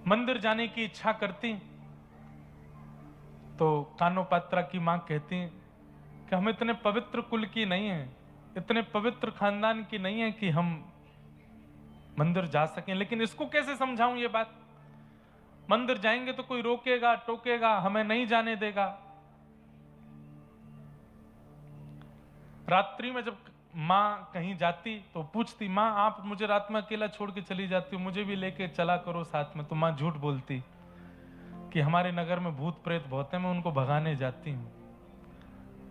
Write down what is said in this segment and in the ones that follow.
मंदिर जाने की इच्छा करती तो कानोपात्रा की मां कहती कि हम इतने पवित्र कुल की नहीं हैं, इतने पवित्र खानदान की नहीं है कि हम मंदिर जा सकें। लेकिन इसको कैसे समझाऊं ये बात? मंदिर जाएंगे तो कोई रोकेगा टोकेगा, हमें नहीं जाने देगा। रात्रि में जब माँ कहीं जाती तो पूछती, माँ आप मुझे रात में अकेला छोड़ के चली जाती हो, मुझे भी लेके चला करो साथ में। तो माँ झूठ बोलती कि हमारे नगर में भूत प्रेत बहुत है, मैं उनको भगाने जाती हूँ।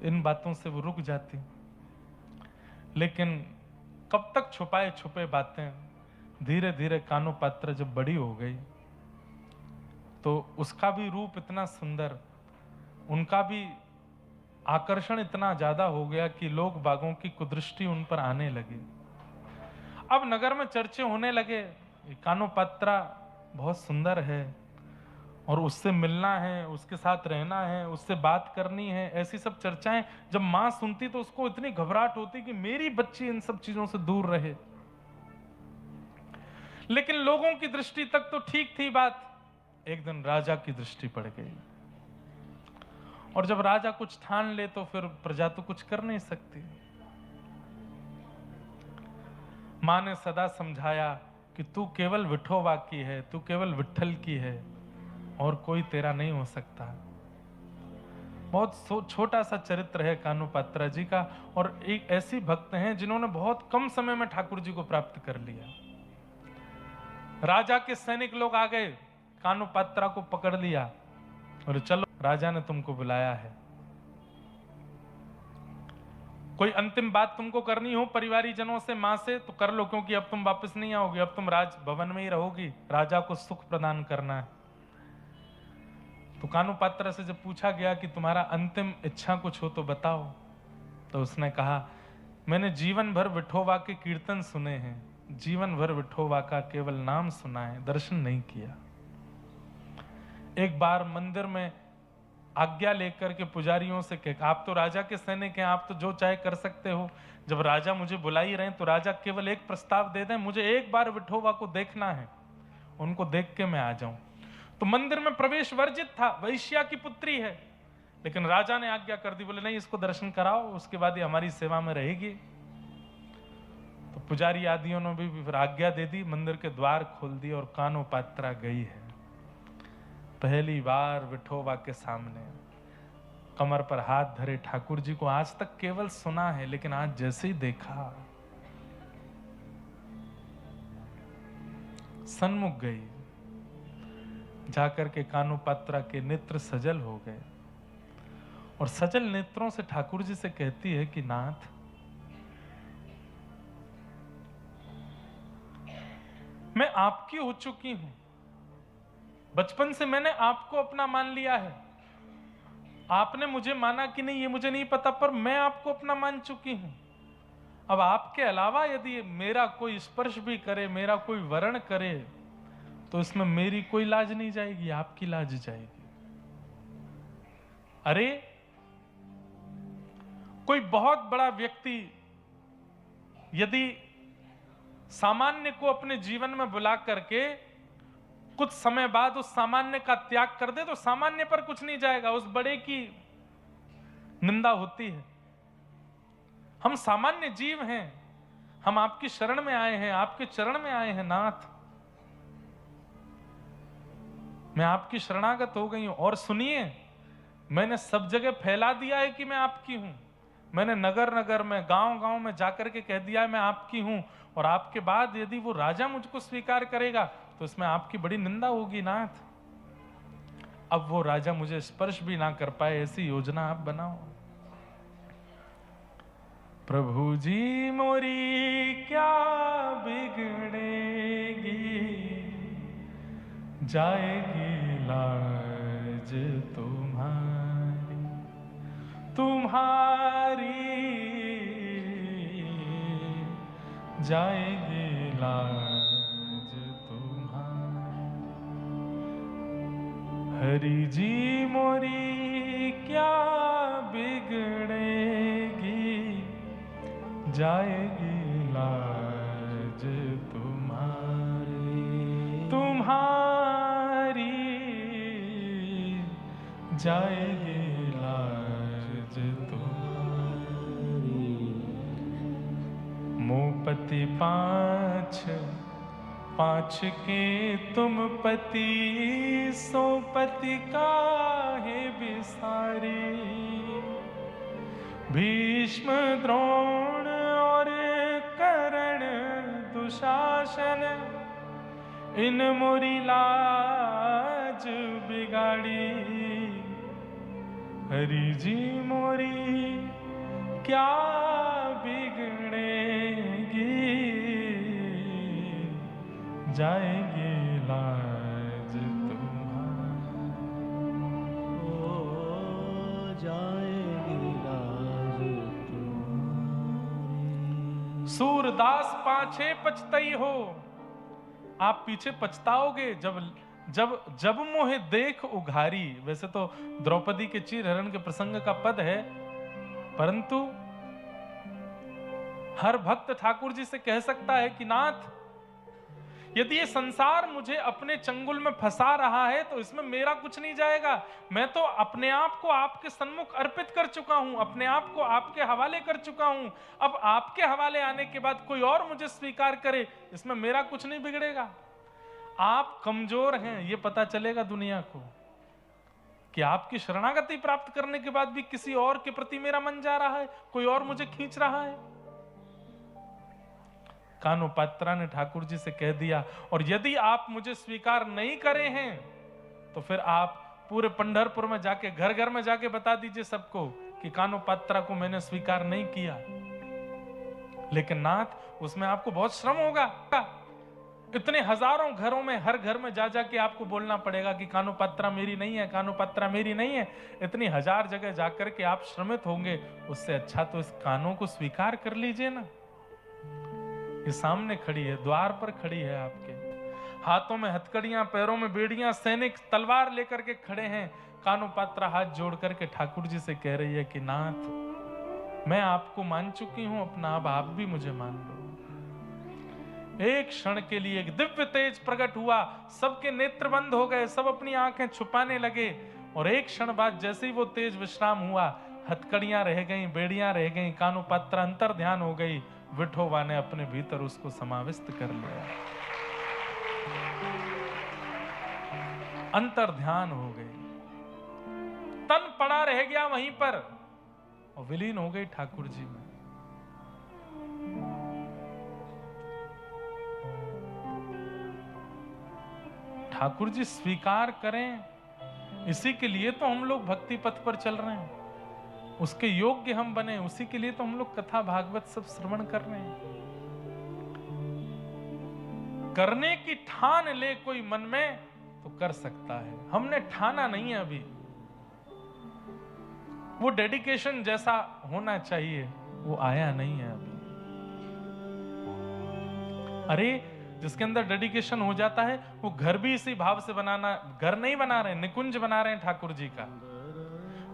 इन बातों से वो रुक जाती। लेकिन कब तक छुपाए छुपे बातें। धीरे धीरे कानोपात्रा जब बड़ी हो गई तो उसका भी रूप इतना सुंदर, उनका भी आकर्षण इतना ज्यादा हो गया कि लोग बागों की कुदृष्टि उन पर आने लगी। अब नगर में चर्चे होने लगे, कानोपात्रा बहुत सुंदर है और उससे मिलना है, उसके साथ रहना है, उससे बात करनी है, ऐसी सब चर्चाएं जब मां सुनती तो उसको इतनी घबराहट होती कि मेरी बच्ची इन सब चीजों से दूर रहे। लेकिन लोगों की दृष्टि तक तो ठीक थी बात। एक दिन राजा की दृष्टि पड़ गई, और जब राजा कुछ ठान ले तो फिर प्रजा तो कुछ कर नहीं सकती। मां ने सदा समझाया कि तू केवल विठोबा की है, तू केवल विठ्ठल की है, और कोई तेरा नहीं हो सकता। बहुत छोटा सा चरित्र है कानोपात्रा जी का, और एक ऐसी भक्त हैं जिन्होंने बहुत कम समय में ठाकुर जी को प्राप्त कर लिया। राजा के सैनिक लोग आ गए, कानोपात्रा को पकड़ लिया और चलो राजा ने तुमको बुलाया है, कोई अंतिम बात तुमको करनी हो परिवारी जनों से, मां से, तो कर लो, क्योंकि अब तुम वापस नहीं आओगे, अब तुम राज भवन में ही रहोगी, राजा को सुख प्रदान करना है। तो कानोपात्रा से जब पूछा गया कि तुम्हारा अंतिम इच्छा कुछ हो तो बताओ, तो उसने कहा मैंने जीवन भर विठोबा के कीर्तन सुने हैं, जीवन भर विठोबा का केवल नाम सुना है, दर्शन नहीं किया। एक बार मंदिर में आज्ञा लेकर के पुजारियों से कह, आप तो राजा के सैनिक हैं, आप तो जो चाहे कर सकते हो, जब राजा मुझे बुला ही रहे हैं तो राजा केवल एक प्रस्ताव दे दें, मुझे एक बार विठोबा को देखना है, उनको देख के मैं आ जाऊं। तो मंदिर में प्रवेश वर्जित था, वैश्या की पुत्री है, लेकिन राजा ने आज्ञा कर दी, बोले नहीं इसको दर्शन कराओ, उसके बाद ये हमारी सेवा में रहेगी। तो पुजारी आदियों ने भी फिर आज्ञा दे दी, मंदिर के द्वार खोल दिए और कानोपात्रा गई है पहली बार विठोबा के सामने, कमर पर हाथ धरे ठाकुर जी को आज तक केवल सुना है, लेकिन आज जैसे ही देखा सन्मुख गई, जाकर के कानोपात्रा के नेत्र सजल हो गए, और सजल नेत्रों से ठाकुर जी से कहती है कि नाथ मैं आपकी हो चुकी हूं, बचपन से मैंने आपको अपना मान लिया है, आपने मुझे माना कि नहीं ये मुझे नहीं पता, पर मैं आपको अपना मान चुकी हूं। अब आपके अलावा यदि मेरा कोई स्पर्श भी करे, मेरा कोई वर्ण करे, तो इसमें मेरी कोई लाज नहीं जाएगी, आपकी लाज जाएगी। अरे कोई बहुत बड़ा व्यक्ति यदि सामान्य को अपने जीवन में बुला करके कुछ समय बाद उस सामान्य का त्याग कर दे तो सामान्य पर कुछ नहीं जाएगा, उस बड़े की निंदा होती है। हम सामान्य जीव हैं, हम आपकी शरण में आए हैं, आपके चरण में आए हैं नाथ, मैं आपकी शरणागत हो गई हूं। और सुनिए, मैंने सब जगह फैला दिया है कि मैं आपकी हूं, मैंने नगर नगर में गांव गांव में जाकर के कह दिया है मैं आपकी हूं, और आपके बाद यदि वो राजा मुझको स्वीकार करेगा तो इसमें आपकी बड़ी निंदा होगी नाथ। अब वो राजा मुझे स्पर्श भी ना कर पाए, ऐसी योजना आप बनाओ। प्रभु जी मोरी क्या बिगड़ेगी, जाएगी लाज तुम्हारी, तुम्हारी जाएगी लाज तुम्हारी। हरि जी मोरी क्या बिगड़ेगी, जाएगी लाज तुम्हारी, तुम्हारी जाएगी लाज तुम्हारी। मुपति पाँच पाँच के तुम पति, सो पति काहे बिसारे। भीष्म द्रोण और कर्ण दुशासन, इन मोरी लाज बिगाड़ी। हरि जी मोरी क्या बिगड़ेगी, जाएगी लाज तुम्हारी। ओ जाएगी लाज तुम्हारी। सूरदास पाछे पछतई हो, आप पीछे पछताओगे जब जब जब मोहे देख उघारी। वैसे तो द्रौपदी के चीर हरण के प्रसंग का पद है, परंतु हर भक्त ठाकुर जी से कह सकता है कि नाथ, यदि ये संसार मुझे अपने चंगुल में फंसा रहा है तो इसमें मेरा कुछ नहीं जाएगा। मैं तो अपने आप को आपके सन्मुख अर्पित कर चुका हूं, अपने आप को आपके हवाले कर चुका हूं। अब आपके हवाले आने के बाद कोई और मुझे स्वीकार करे, इसमें मेरा कुछ नहीं बिगड़ेगा। आप कमजोर हैं ये पता चलेगा दुनिया को, कि आपकी शरणागति प्राप्त करने के बाद भी किसी और के प्रति मेरा मन जा रहा है, कोई और मुझे खींच रहा है। कानोपात्रा ने ठाकुर जी से कह दिया, और यदि आप मुझे स्वीकार नहीं करे हैं तो फिर आप पूरे पंढरपुर में जाके घर घर में जाके बता दीजिए सबको कि कानोपात्रा को मैंने स्वीकार नहीं किया। लेकिन नाथ, उसमें आपको बहुत श्रम होगा। इतने हजारों घरों में हर घर में जा जाके आपको बोलना पड़ेगा कि कानोपात्रा मेरी नहीं है, कानोपात्रा मेरी नहीं है। इतनी हजार जगह जाकर के आप श्रमित होंगे, उससे अच्छा तो इस कानों को स्वीकार कर लीजिए ना। ये सामने खड़ी है, द्वार पर खड़ी है आपके, हाथों में हथकड़ियां, पैरों में बेड़ियां, सैनिक तलवार लेकर के खड़े हैं। कानोपात्रा हाथ जोड़ करके ठाकुर जी से कह रही है कि नाथ, मैं आपको मान चुकी हूं अपना, अब आप भी मुझे मान लो। एक क्षण के लिए एक दिव्य तेज प्रकट हुआ, सबके नेत्र बंद हो गए, सब अपनी आंखें छुपाने लगे, और एक क्षण बाद जैसे ही वो तेज विश्राम हुआ, हथकड़ियां रह गईं, बेड़ियां रह गईं, कानोपात्रा अंतर ध्यान हो गई। विठोबा ने अपने भीतर उसको समाविष्ट कर लिया, अंतर ध्यान हो गई, तन पड़ा रह गया वहीं पर और विलीन हो गई ठाकुर जी में। ठाकुर जी स्वीकार करें, इसी के लिए तो हम लोग भक्ति पथ पर चल रहे हैं, उसके योग्य हम बने, उसी के लिए तो हम लोग कथा भागवत सब श्रवण कर रहे हैं। करने की ठान ले कोई मन में तो कर सकता है, हमने ठाना नहीं है अभी। वो डेडिकेशन जैसा होना चाहिए वो आया नहीं है अभी। अरे जिसके अंदर डेडिकेशन हो जाता है वो घर भी इसी भाव से बनाना, घर नहीं बना रहे, निकुंज बना रहे हैं ठाकुर जी का,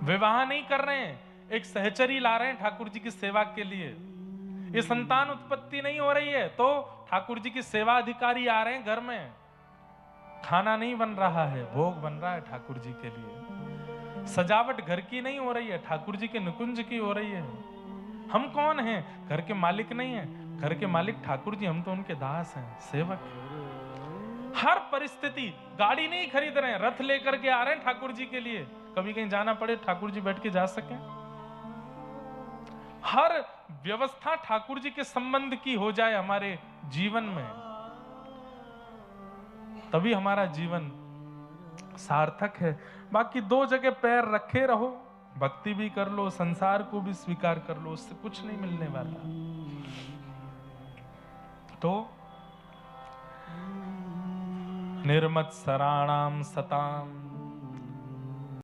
विवाह नहीं कर रहे हैं, एक सहचरी ला रहे हैं ठाकुर जी की सेवा के लिए। ये संतान उत्पत्ति नहीं हो रही है तो ठाकुर जी की सेवा अधिकारी आ रहे हैं घर में, खाना नहीं बन रहा है, भोग बन रहा है ठाकुर जी के लिए। सजावट घर की नहीं हो रही है, ठाकुर जी के निकुंज की हो रही है। हम कौन हैं? घर के मालिक नहीं है, घर के मालिक ठाकुर जी, हम तो उनके दास हैं, सेवक। हर परिस्थिति, गाड़ी नहीं खरीद रहे हैं, रथ लेकर के आ रहे हैं ठाकुर जी के लिए, कभी कहीं जाना पड़े ठाकुर जी बैठ के जा सके। हर व्यवस्था ठाकुर जी के संबंध की हो जाए हमारे जीवन में, तभी हमारा जीवन सार्थक है। बाकी दो जगह पैर रखे रहो, भक्ति भी कर लो, संसार को भी स्वीकार कर लो, उससे कुछ नहीं मिलने वाला। तो निर्मत्सराणाम सताम